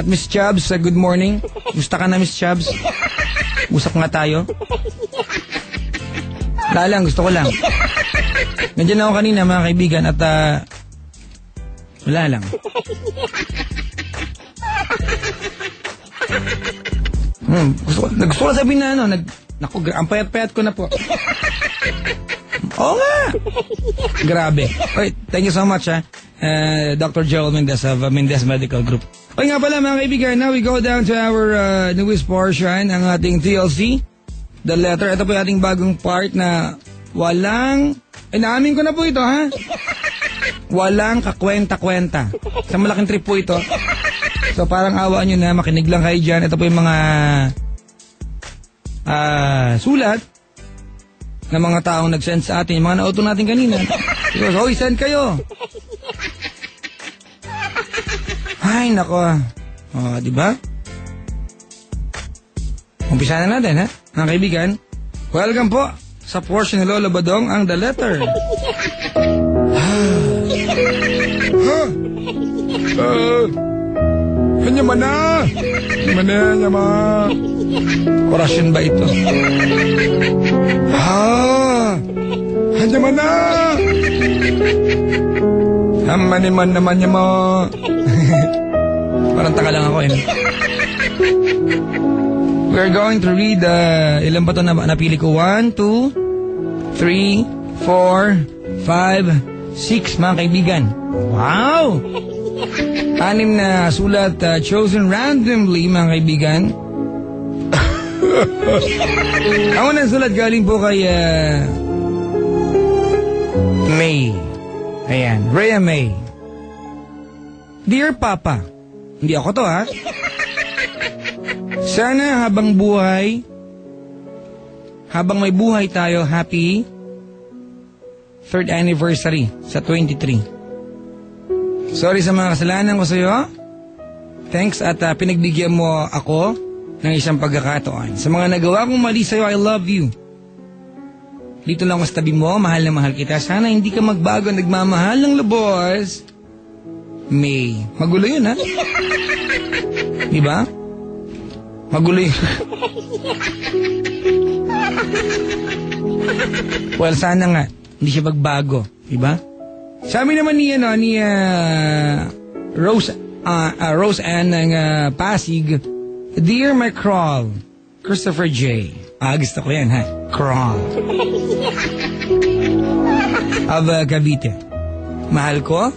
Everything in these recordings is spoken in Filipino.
At Miss Chubbs, good morning. Gusto ka na, Miss Chubbs? Usap nga tayo. Wala lang, gusto ko lang. Nandiyan ako kanina, mga kaibigan, at wala lang. Gusto ko sabihin na naku, ang payat-payat ko na po. Oo nga. Grabe. Okay, thank you so much, Dr. Joel Mendez of Mendez Medical Group. Okay nga pala, mga kaibigan, now we go down to our newest portion, ang ating TLC, the letter. Ito po yung ating bagong part na walang, naamin ko na po ito, ha? Walang kakwenta-kwenta. Sa malaking trip po ito. So parang awaan nyo na, makinig lang kayo dyan. Ito po yung mga sulat ng mga taong nag-send sa atin, yung mga na-auto natin kanina. Because, hoy, send kayo. Ay, nako. O, diba? Umpisa na natin, ha? Mga kaibigan, welcome po sa portion ni Lolo Badong, ang The Letter. Hanyaman na! Hanyaman! Orasyon ba ito? Hanyaman na! Hamaniman naman niya mo. Parang taka lang ako, We're going to read, ilan ba ito na napili ko? 1, 2, 3, 4, 5, 6, mga kaibigan. Wow! 6 na sulat chosen randomly, mga kaibigan. Ang unang sulat galing po kay May. Ayan, Rhea May. Dear Papa, hindi ako to, ha? Sana habang may buhay tayo, happy 3rd anniversary sa 23. Sorry sa mga kasalanan ko sa'yo. Thanks at pinagbigyan mo ako ng isang pagkakataon. Sa mga nagawa kong mali sa'yo, I love you. Dito lang ako sa tabi mo, mahal na mahal kita. Sana hindi ka magbago, nagmamahal ng lubos. May. Magulo yun, ha? Diba? Magulo yun. Well, sana nga, hindi siya magbago. Diba? Sabi naman ni Rose Ann ng Pasig, Dear my crawl, Christopher J. Gusto ko yan, ha? Crawl. Of Cavite. Mahal ko,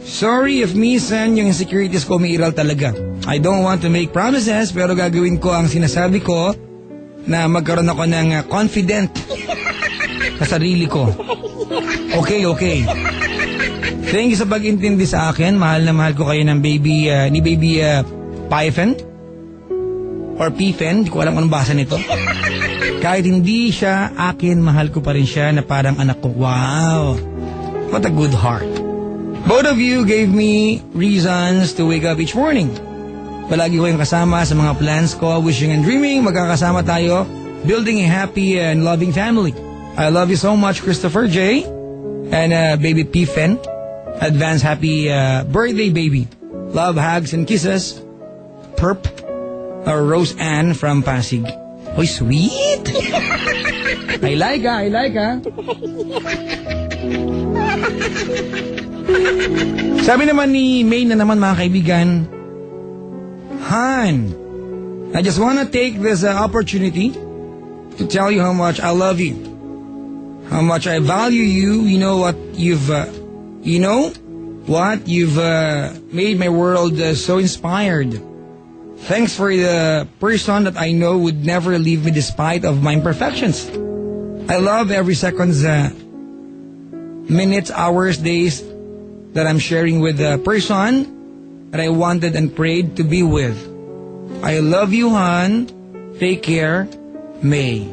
sorry if minsan yung insecurities ko umiiral talaga. I don't want to make promises, pero gagawin ko ang sinasabi ko na magkaroon ako ng confident sa sarili ko. Okay. Thank you sa pag-intindi sa akin. Mahal na mahal ko kayo ng baby, ni baby Python. Or Pifen, di ko alam anong basa nito. Kahit hindi siya akin, mahal ko pa rin siya na parang anak ko. Wow! What a good heart. Both of you gave me reasons to wake up each morning. Palagi ko yung kasama sa mga plans ko, wishing and dreaming, magkakasama tayo, building a happy and loving family. I love you so much, Christopher J. And baby Pifen. Advance happy birthday, baby. Love, hugs, and kisses. Perp. Rose Ann from Pasig. Oy, sweet! I like ha. Sabi naman ni May na naman, mga kaibigan, Han, I just wanna take this opportunity to tell you how much I love you. How much I value you. You know what you've made my world so inspired. Thanks for the person that I know would never leave me despite of my imperfections. I love every seconds, minutes, hours, days that I'm sharing with the person that I wanted and prayed to be with. I love you, Han. Take care, May.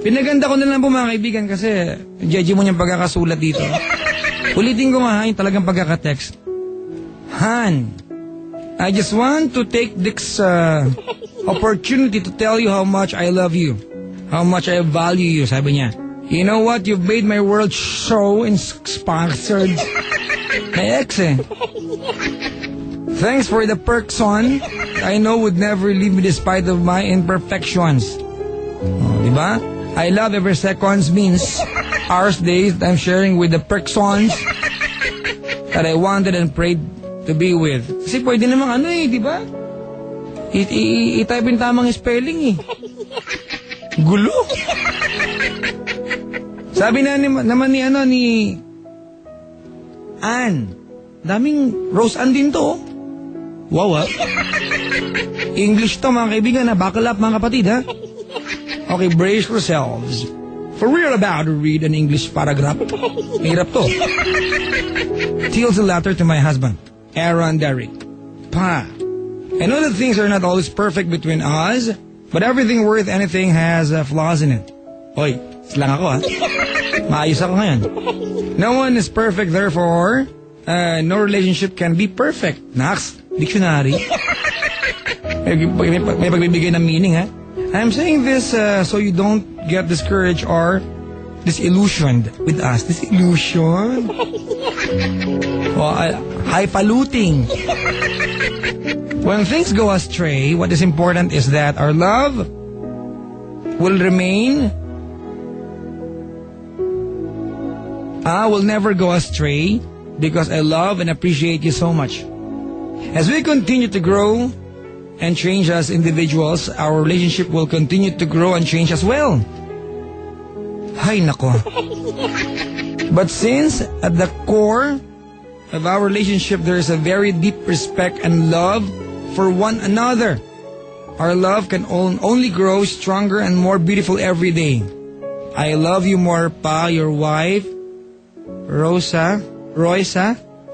Pinaganda ko na lang po, mga kaibigan, kasi judge mo niyang pagkakasulat dito. Ulitin ko nga, yung talagang pagkakatext. Han, I just want to take this opportunity to tell you how much I love you. How much I value you, sabi niya. You know what? You've made my world so inspired. May ex Thanks for the person I know would never leave me despite of my imperfections. Oh, diba? I love every seconds means hours, days that I'm sharing with the persons that I wanted and prayed to be with. Kasi pwede namang diba? I-type in tamang spelling Gulo. Sabi naman ni Ann, daming Rose Ann din to. Wow, English to mga kaibigan buckle up mga kapatid Okay, brace yourselves. For real about to read an English paragraph. Hirap to. Teals a letter to my husband, Aaron Derrick. Pa, I know that things are not always perfect between us, but everything worth anything has flaws in it. Hoy, slang ako Maayos ako ngayon. No one is perfect, therefore, no relationship can be perfect. Nax, dictionary. May pagbibigay ng meaning I'm saying this so you don't get discouraged or disillusioned with us. Disillusion? Highfalutin. When things go astray, what is important is that our love will remain. Will never go astray because I love and appreciate you so much. As we continue to grow and change as individuals, our relationship will continue to grow and change as well. Hay nako. But since at the core of our relationship there is a very deep respect and love for one another, our love can only grow stronger and more beautiful every day. I love you more, Pa, your wife, Roysa,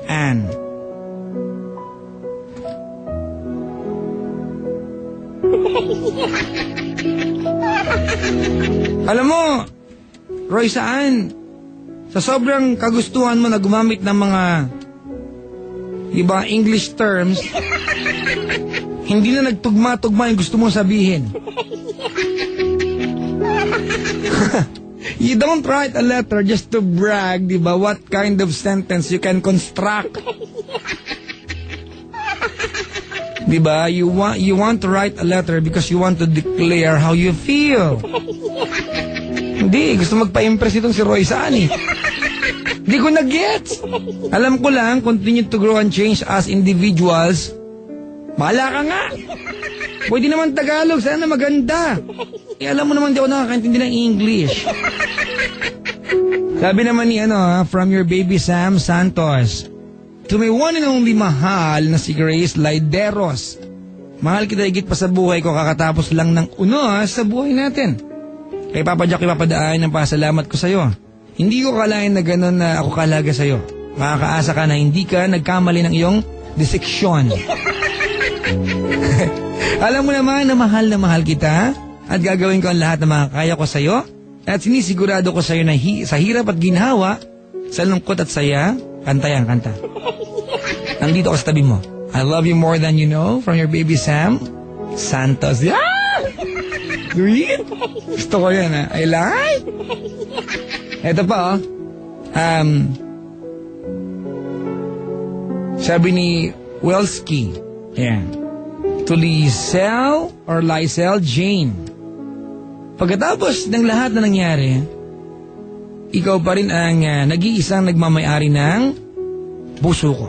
Ann. Alam mo, Roysa Ann, sa sobrang kagustuhan mo na gumamit ng mga English terms, hindi na nagtugma-tugma yung gusto mong sabihin. You don't write a letter just to brag, what kind of sentence you can construct. You want to write a letter because you want to declare how you feel. Hindi, gusto magpa-impress itong si Roysa Ann Hindi ko na-gets. Alam ko lang, continue to grow and change as individuals. Bahala ka nga. Pwede naman Tagalog, sana maganda. Alam mo naman di ako nakakaintindi ng English. Sabi naman ni from your baby Sam Santos, to my one and only mahal na si Grace Laideros. Mahal kita higit pa sa buhay ko, kakatapos lang ng sa buhay natin. Kay Papa Jack ipapadaan ng pasalamat ko sa'yo. Hindi ko kalain na gano'n na ako kalaga sa'yo. Makakaasa ka na hindi ka nagkamali ng iyong diseksyon. Alam mo naman na mahal kita at gagawin ko ang lahat na makakaya ko sa'yo at sinisigurado ko sa'yo na sa hirap at ginhawa, sa lungkot at saya, kanta yan, kanta. Nandito ako sa tabi mo. I love you more than you know from your baby Sam Santos. Yeah! Sweet! Gusto ko yan I like! Eto pa sabi ni Welski, to Lysel or Lysel Jane. Pagkatapos ng lahat na nangyari, ikaw pa rin ang nag-iisang nagmamayari ng puso ko.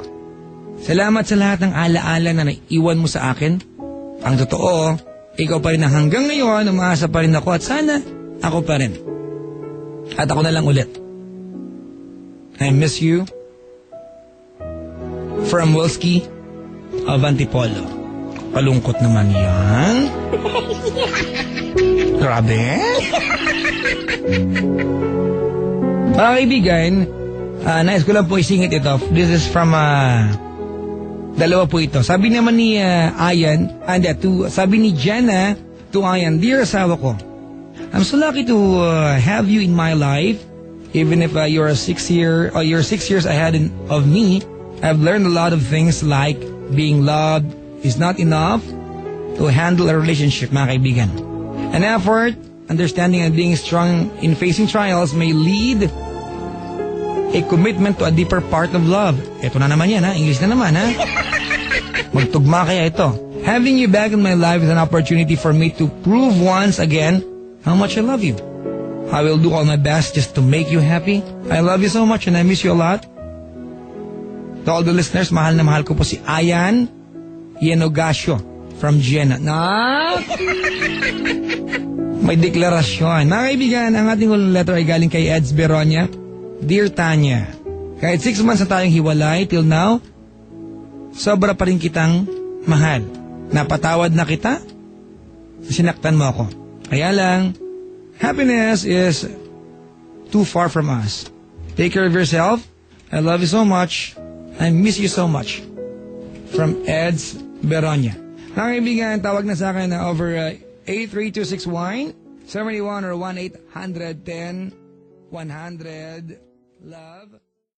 Salamat sa lahat ng alaala na naiwan mo sa akin. Ang totoo, ikaw pa rin ang hanggang ngayon, umaasa pa rin ako at sana ako pa rin. At ako na lang ulit. I miss you. From Wilski of Antipolo. Palungkot naman yan. Grabe. Mga kaibigan, nais ko lang po isingit ito. This is from dalawa po ito. Sabi naman ni Ayan, sabi ni Jenna to Ayan, dear asawa ko, I'm so lucky to have you in my life. Even if you're 6 years ahead of me, I've learned a lot of things like being loved is not enough to handle a relationship, mga kaibigan. An effort, understanding and being strong in facing trials may lead a commitment to a deeper part of love. Ito na naman yan, English na naman, Magtugma kaya ito. Having you back in my life is an opportunity for me to prove once again how much I love you. I will do all my best just to make you happy. I love you so much and I miss you a lot. To all the listeners, mahal na mahal ko po si Ayan Yenogasio from Vienna. May deklarasyon. Mga kaibigan, ang ating unang letter ay galing kay Eds Beronia. Dear Tanya, kahit 6 months na tayong hiwalay till now, sobra pa rin kitang mahal. Napatawad na kita, sinaktan mo ako. Kaya lang, happiness is too far from us. Take care of yourself. I love you so much. I miss you so much. From Eds Beronia. Mga kaibigan, tawag na sa akin na over 83261 71 or 1-800-10-100. Love.